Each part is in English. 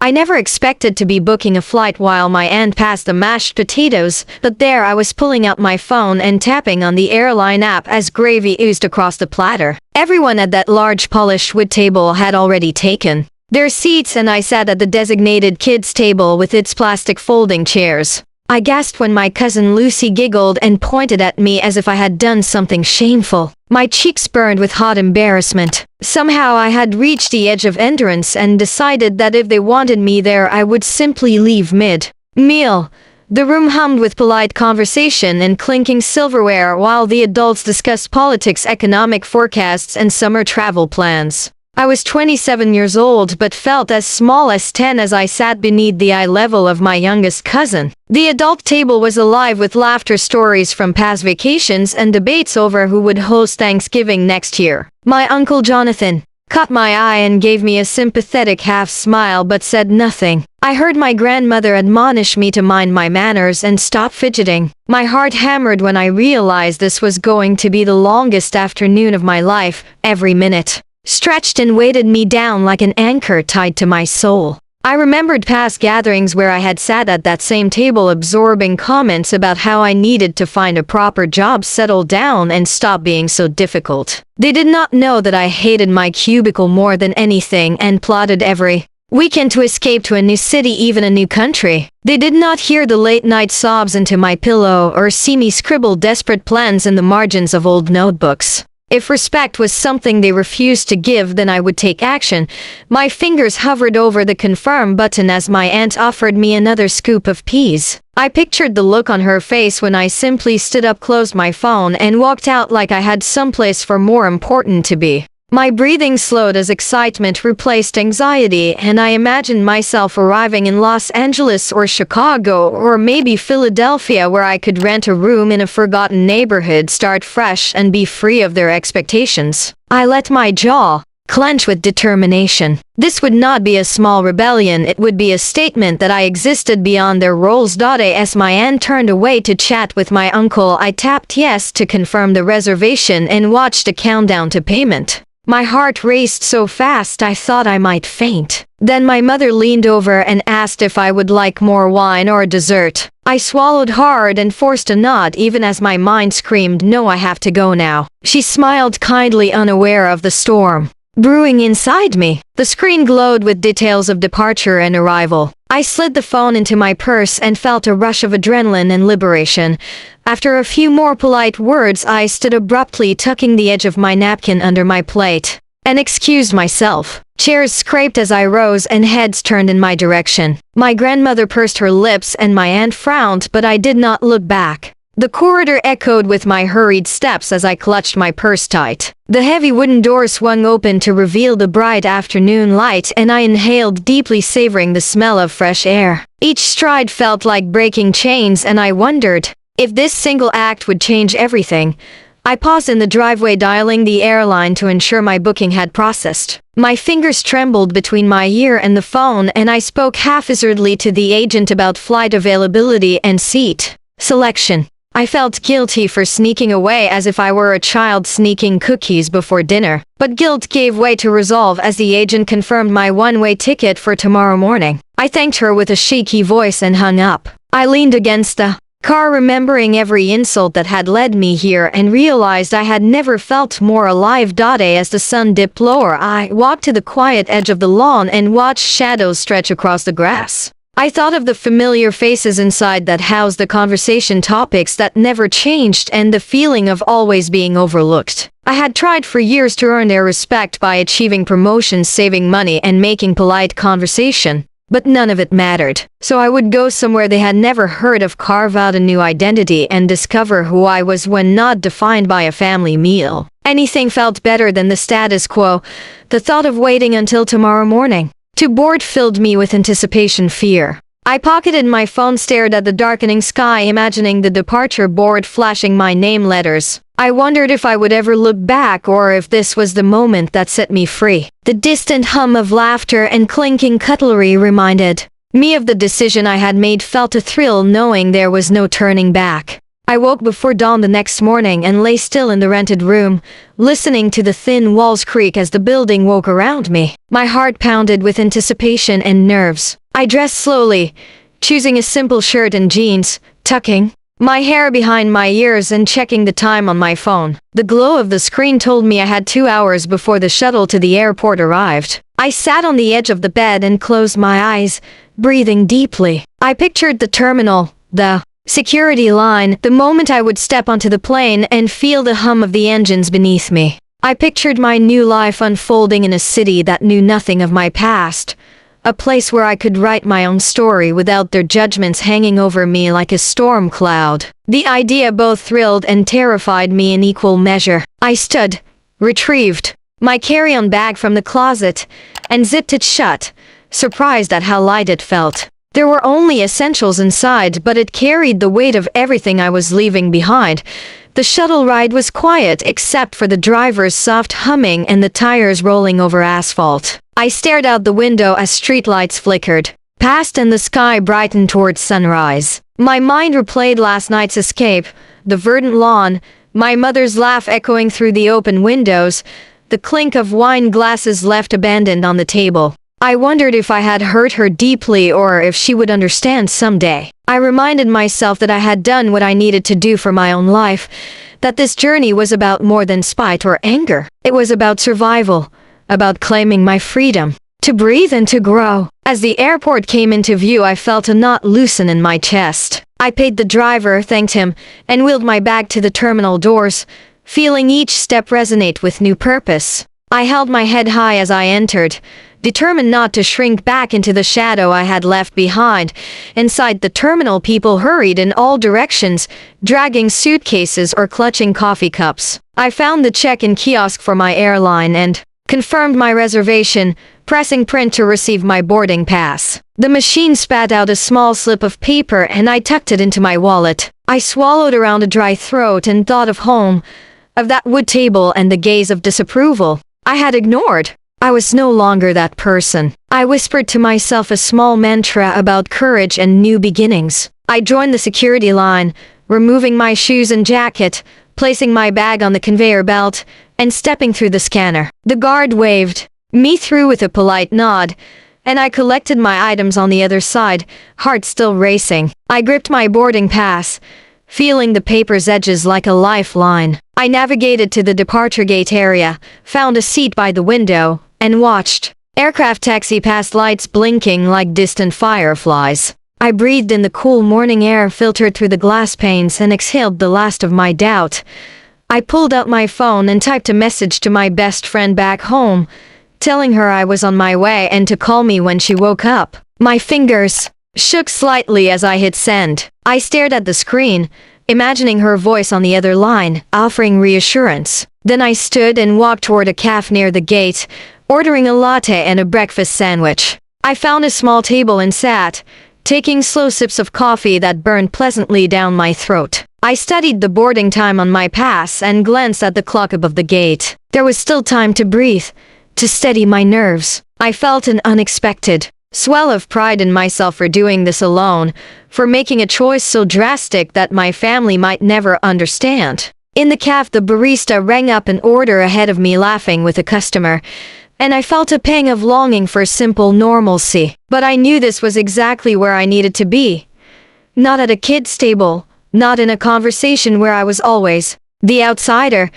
I never expected to be booking a flight while my aunt passed the mashed potatoes, but there I was pulling out my phone and tapping on the airline app as gravy oozed across the platter. Everyone at that large polished wood table had already taken their seats, and I sat at the designated kids' table with its plastic folding chairs. I gasped when my cousin Lucy giggled and pointed at me as if I had done something shameful. My cheeks burned with hot embarrassment. Somehow I had reached the edge of endurance and decided that if they wanted me there, I would simply leave mid-meal. The room hummed with polite conversation and clinking silverware while the adults discussed politics, economic forecasts, and summer travel plans. I was 27 years old but felt as small as 10 as I sat beneath the eye level of my youngest cousin. The adult table was alive with laughter, stories from past vacations, and debates over who would host Thanksgiving next year. My Uncle Jonathan caught my eye and gave me a sympathetic half smile but said nothing. I heard my grandmother admonish me to mind my manners and stop fidgeting. My heart hammered when I realized this was going to be the longest afternoon of my life. Every minute stretched and weighted me down like an anchor tied to my soul. I remembered past gatherings where I had sat at that same table absorbing comments about how I needed to find a proper job, settle down, and stop being so difficult. They did not know that I hated my cubicle more than anything and plotted every weekend to escape to a new city, even a new country. They did not hear the late-night sobs into my pillow or see me scribble desperate plans in the margins of old notebooks. If respect was something they refused to give, then I would take action. My fingers hovered over the confirm button as my aunt offered me another scoop of peas. I pictured the look on her face when I simply stood up, closed my phone, and walked out like I had someplace far more important to be. My breathing slowed as excitement replaced anxiety, and I imagined myself arriving in Los Angeles or Chicago or maybe Philadelphia, where I could rent a room in a forgotten neighborhood, start fresh, and be free of their expectations. I let my jaw clench with determination. This would not be a small rebellion, it would be a statement that I existed beyond their roles. As my aunt turned away to chat with my uncle, I tapped yes to confirm the reservation and watched a countdown to payment. My heart raced so fast I thought I might faint. Then my mother leaned over and asked if I would like more wine or dessert. I swallowed hard and forced a nod even as my mind screamed, "No, I have to go now." She smiled kindly, unaware of the storm brewing inside me. The screen glowed with details of departure and arrival. I slid the phone into my purse and felt a rush of adrenaline and liberation. After a few more polite words, I stood abruptly, tucking the edge of my napkin under my plate, and excused myself. Chairs scraped as I rose and heads turned in my direction. My grandmother pursed her lips and my aunt frowned, but I did not look back. The corridor echoed with my hurried steps as I clutched my purse tight. The heavy wooden door swung open to reveal the bright afternoon light, and I inhaled deeply, savoring the smell of fresh air. Each stride felt like breaking chains, and I wondered if this single act would change everything. I paused in the driveway, dialing the airline to ensure my booking had processed. My fingers trembled between my ear and the phone, and I spoke haphazardly to the agent about flight availability and seat selection. I felt guilty for sneaking away, as if I were a child sneaking cookies before dinner. But guilt gave way to resolve as the agent confirmed my one-way ticket for tomorrow morning. I thanked her with a shaky voice and hung up. I leaned against the car, remembering every insult that had led me here, and realized I had never felt more alive. As the sun dipped lower, I walked to the quiet edge of the lawn and watched shadows stretch across the grass. I thought of the familiar faces inside that housed the conversation topics that never changed, and the feeling of always being overlooked. I had tried for years to earn their respect by achieving promotions, saving money, and making polite conversation, but none of it mattered. So I would go somewhere they had never heard of, carve out a new identity, and discover who I was when not defined by a family meal. Anything felt better than the status quo. The thought of waiting until tomorrow morning to board filled me with anticipation, fear. I pocketed my phone, stared at the darkening sky, imagining the departure board flashing my name letters. I wondered if I would ever look back, or if this was the moment that set me free. The distant hum of laughter and clinking cutlery reminded me of the decision I had made. Felt a thrill knowing there was no turning back. I woke before dawn the next morning and lay still in the rented room, listening to the thin walls creak as the building woke around me. My heart pounded with anticipation and nerves. I dressed slowly, choosing a simple shirt and jeans, tucking my hair behind my ears and checking the time on my phone. The glow of the screen told me I had 2 hours before the shuttle to the airport arrived. I sat on the edge of the bed and closed my eyes, breathing deeply. I pictured the terminal, the security line, the moment I would step onto the plane and feel the hum of the engines beneath me. I pictured my new life unfolding in a city that knew nothing of my past. A place where I could write my own story without their judgments hanging over me like a storm cloud. The idea both thrilled and terrified me in equal measure. I stood, retrieved my carry-on bag from the closet, and zipped it shut, surprised at how light it felt. There were only essentials inside, but it carried the weight of everything I was leaving behind. The shuttle ride was quiet except for the driver's soft humming and the tires rolling over asphalt. I stared out the window as streetlights flickered past and the sky brightened towards sunrise. My mind replayed last night's escape, the verdant lawn, my mother's laugh echoing through the open windows, the clink of wine glasses left abandoned on the table. I wondered if I had hurt her deeply or if she would understand someday. I reminded myself that I had done what I needed to do for my own life, that this journey was about more than spite or anger. It was about survival, about claiming my freedom, to breathe and to grow. As the airport came into view, I felt a knot loosen in my chest. I paid the driver, thanked him, and wheeled my bag to the terminal doors, feeling each step resonate with new purpose. I held my head high as I entered, determined not to shrink back into the shadow I had left behind. Inside the terminal, people hurried in all directions, dragging suitcases or clutching coffee cups. I found the check-in kiosk for my airline and confirmed my reservation, pressing print to receive my boarding pass. The machine spat out a small slip of paper and I tucked it into my wallet. I swallowed around a dry throat and thought of home, of that wood table and the gaze of disapproval I had ignored. I was no longer that person. I whispered to myself a small mantra about courage and new beginnings. I joined the security line, removing my shoes and jacket, placing my bag on the conveyor belt, and stepping through the scanner. The guard waved me through with a polite nod, and I collected my items on the other side, heart still racing. I gripped my boarding pass, feeling the paper's edges like a lifeline. I navigated to the departure gate area, found a seat by the window, and watched aircraft taxi past, lights blinking like distant fireflies. I breathed in the cool morning air filtered through the glass panes and exhaled the last of my doubt. I pulled out my phone and typed a message to my best friend back home, telling her I was on my way and to call me when she woke up. My fingers shook slightly as I hit send. I stared at the screen, imagining her voice on the other line, offering reassurance. Then I stood and walked toward a cafe near the gate, ordering a latte and a breakfast sandwich. I found a small table and sat, taking slow sips of coffee that burned pleasantly down my throat. I studied the boarding time on my pass and glanced at the clock above the gate. There was still time to breathe, to steady my nerves. I felt an unexpected swell of pride in myself for doing this alone, for making a choice so drastic that my family might never understand. In the cafe, the barista rang up an order ahead of me, laughing with a customer, and I felt a pang of longing for simple normalcy. But I knew this was exactly where I needed to be. Not at a kid's table, not in a conversation where I was always the outsider,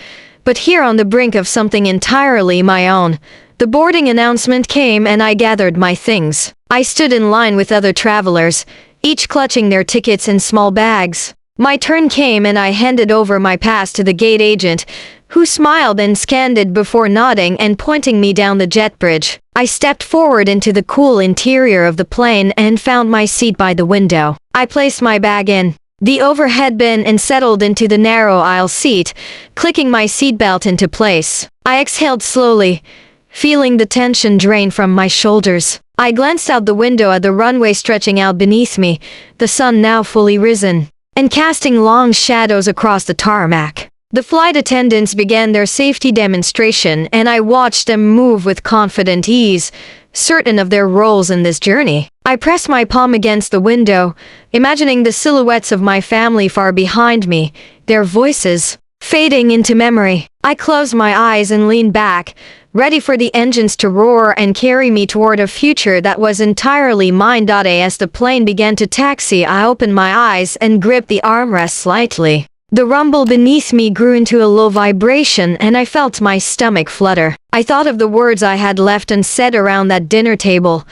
but here on the brink of something entirely my own. The boarding announcement came and I gathered my things. I stood in line with other travelers, each clutching their tickets in small bags. My turn came and I handed over my pass to the gate agent, who smiled and scanned it before nodding and pointing me down the jet bridge. I stepped forward into the cool interior of the plane and found my seat by the window. I placed my bag in the overhead bin and settled into the narrow aisle seat, clicking my seatbelt into place. I exhaled slowly, feeling the tension drain from my shoulders. I glanced out the window at the runway stretching out beneath me, the sun now fully risen and casting long shadows across the tarmac. The flight attendants began their safety demonstration and I watched them move with confident ease, certain of their roles in this journey. I pressed my palm against the window, imagining the silhouettes of my family far behind me, their voices fading into memory. I closed my eyes and leaned back, ready for the engines to roar and carry me toward a future that was entirely mine. As the plane began to taxi, I opened my eyes and gripped the armrest slightly. The rumble beneath me grew into a low vibration and I felt my stomach flutter. I thought of the words I had left unsaid around that dinner table,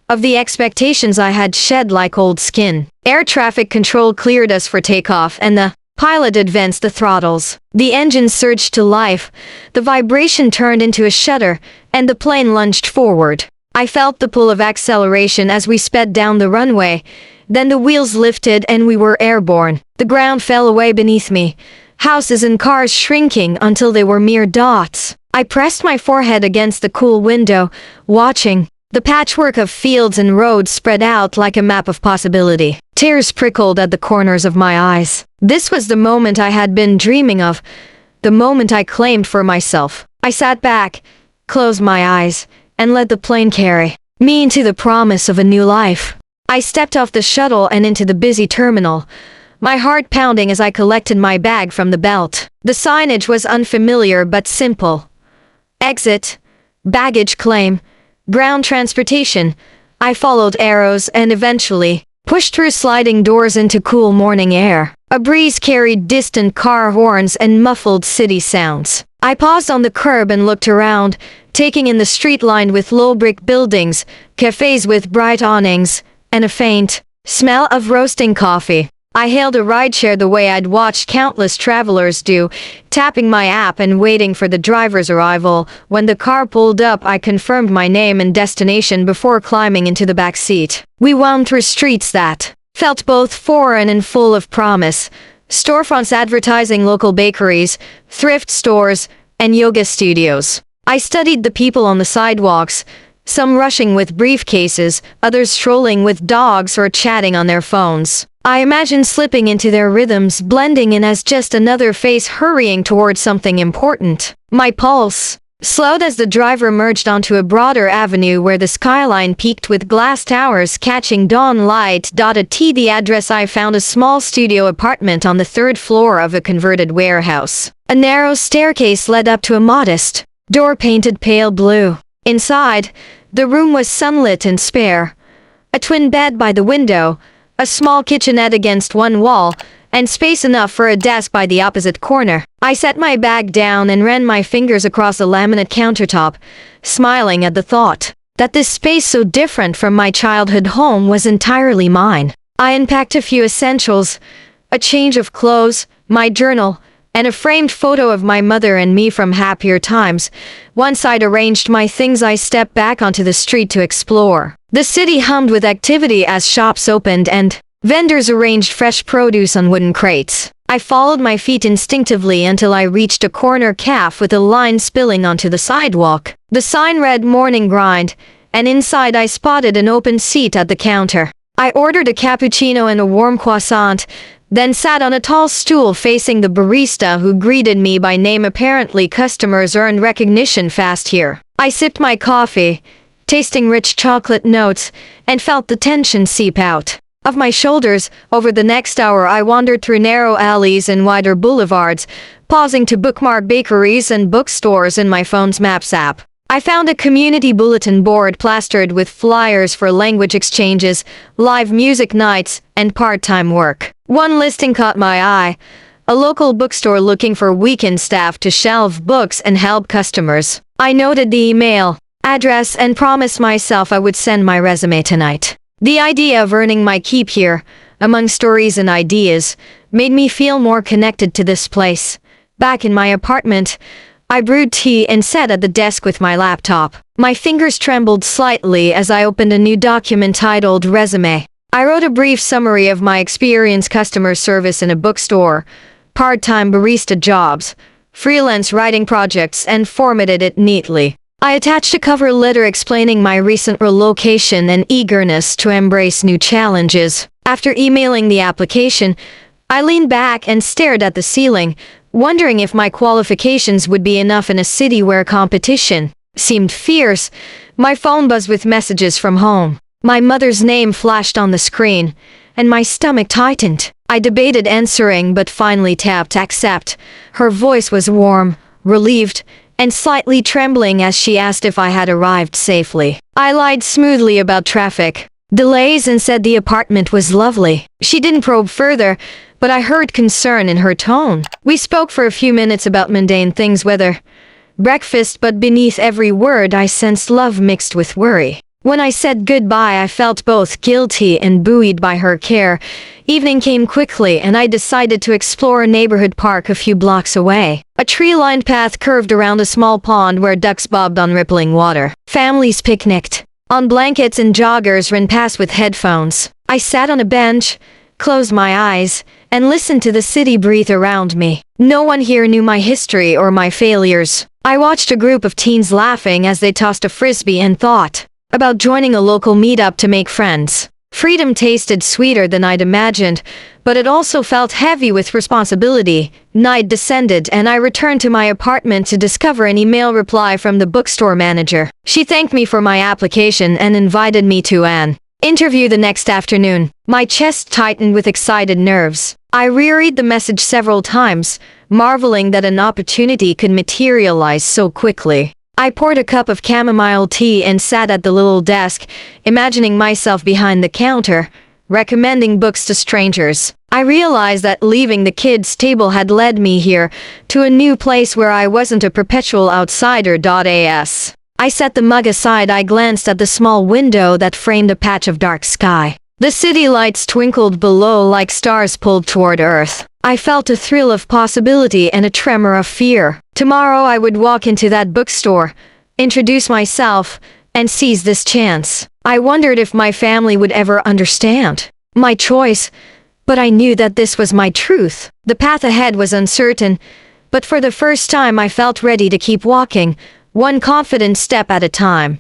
of the expectations I had shed like old skin. Air traffic control cleared us for takeoff and the pilot advanced the throttles. The engine surged to life, the vibration turned into a shudder, and the plane lunged forward. I felt the pull of acceleration as we sped down the runway. Then the wheels lifted and we were airborne. The ground fell away beneath me, houses and cars shrinking until they were mere dots. I pressed my forehead against the cool window, watching. The patchwork of fields and roads spread out like a map of possibility. Tears prickled at the corners of my eyes. This was the moment I had been dreaming of, the moment I claimed for myself. I sat back, closed my eyes, and let the plane carry me into the promise of a new life. I stepped off the shuttle and into the busy terminal, my heart pounding as I collected my bag from the belt. The signage was unfamiliar but simple. Exit, baggage claim, ground transportation. I followed arrows and eventually pushed through sliding doors into cool morning air. A breeze carried distant car horns and muffled city sounds. I paused on the curb and looked around, taking in the street lined with low brick buildings, cafes with bright awnings, and a faint smell of roasting coffee. I hailed a rideshare the way I'd watched countless travelers do, tapping my app and waiting for the driver's arrival. When the car pulled up, I confirmed my name and destination before climbing into the back seat. We wound through streets that felt both foreign and full of promise. Storefronts advertising local bakeries, thrift stores, and yoga studios. I studied the people on the sidewalks, some rushing with briefcases, others strolling with dogs or chatting on their phones. I imagined slipping into their rhythms, blending in as just another face hurrying towards something important. My pulse slowed as the driver merged onto a broader avenue where the skyline peaked with glass towers catching dawn light. At the address I found a small studio apartment on the third floor of a converted warehouse. A narrow staircase led up to a modest door painted pale blue. Inside, the room was sunlit and spare. A twin bed by the window, a small kitchenette against one wall, and space enough for a desk by the opposite corner. I set my bag down and ran my fingers across the laminate countertop, smiling at the thought that this space so different from my childhood home was entirely mine. I unpacked a few essentials, a change of clothes, my journal, and a framed photo of my mother and me from happier times. Once I'd arranged my things, I stepped back onto the street to explore. The city hummed with activity as shops opened and vendors arranged fresh produce on wooden crates. I followed my feet instinctively until I reached a corner cafe with a line spilling onto the sidewalk. The sign read Morning Grind, and inside I spotted an open seat at the counter. I ordered a cappuccino and a warm croissant, then sat on a tall stool facing the barista who greeted me by name. Apparently customers earned recognition fast here. I sipped my coffee, tasting rich chocolate notes, and felt the tension seep out of my shoulders. Over the next hour I wandered through narrow alleys and wider boulevards, pausing to bookmark bakeries and bookstores in my phone's Maps app. I found a community bulletin board plastered with flyers for language exchanges, live music nights, and part-time work. One listing caught my eye, a local bookstore looking for weekend staff to shelve books and help customers. I noted the email address and promised myself I would send my resume tonight. The idea of earning my keep here, among stories and ideas, made me feel more connected to this place. Back in my apartment, I brewed tea and sat at the desk with my laptop. My fingers trembled slightly as I opened a new document titled Resume. I wrote a brief summary of my experience: customer service in a bookstore, part-time barista jobs, freelance writing projects, and formatted it neatly. I attached a cover letter explaining my recent relocation and eagerness to embrace new challenges. After emailing the application, I leaned back and stared at the ceiling, wondering if my qualifications would be enough in a city where competition seemed fierce. My phone buzzed with messages from home. My mother's name flashed on the screen, and my stomach tightened. I debated answering but finally tapped accept. Her voice was warm, relieved, and slightly trembling as she asked if I had arrived safely. I lied smoothly about traffic, delays, and said the apartment was lovely. She didn't probe further, but I heard concern in her tone. We spoke for a few minutes about mundane things, weather, breakfast, but beneath every word I sensed love mixed with worry. When I said goodbye, I felt both guilty and buoyed by her care. Evening came quickly, and I decided to explore a neighborhood park a few blocks away. A tree-lined path curved around a small pond where ducks bobbed on rippling water. Families picnicked on blankets, and joggers ran past with headphones. I sat on a bench, closed my eyes, and listened to the city breathe around me. No one here knew my history or my failures. I watched a group of teens laughing as they tossed a frisbee and thought about joining a local meetup to make friends. Freedom tasted sweeter than I'd imagined, but it also felt heavy with responsibility. Night descended, and I returned to my apartment to discover an email reply from the bookstore manager. She thanked me for my application and invited me to an interview the next afternoon. My chest tightened with excited nerves. I reread the message several times, marveling that an opportunity could materialize so quickly. I poured a cup of chamomile tea and sat at the little desk, imagining myself behind the counter, recommending books to strangers. I realized that leaving the kids' table had led me here, to a new place where I wasn't a perpetual outsider. As I set the mug aside, I glanced at the small window that framed a patch of dark sky. The city lights twinkled below like stars pulled toward Earth. I felt a thrill of possibility and a tremor of fear. Tomorrow I would walk into that bookstore, introduce myself, and seize this chance. I wondered if my family would ever understand my choice, but I knew that this was my truth. The path ahead was uncertain, but for the first time I felt ready to keep walking, one confident step at a time.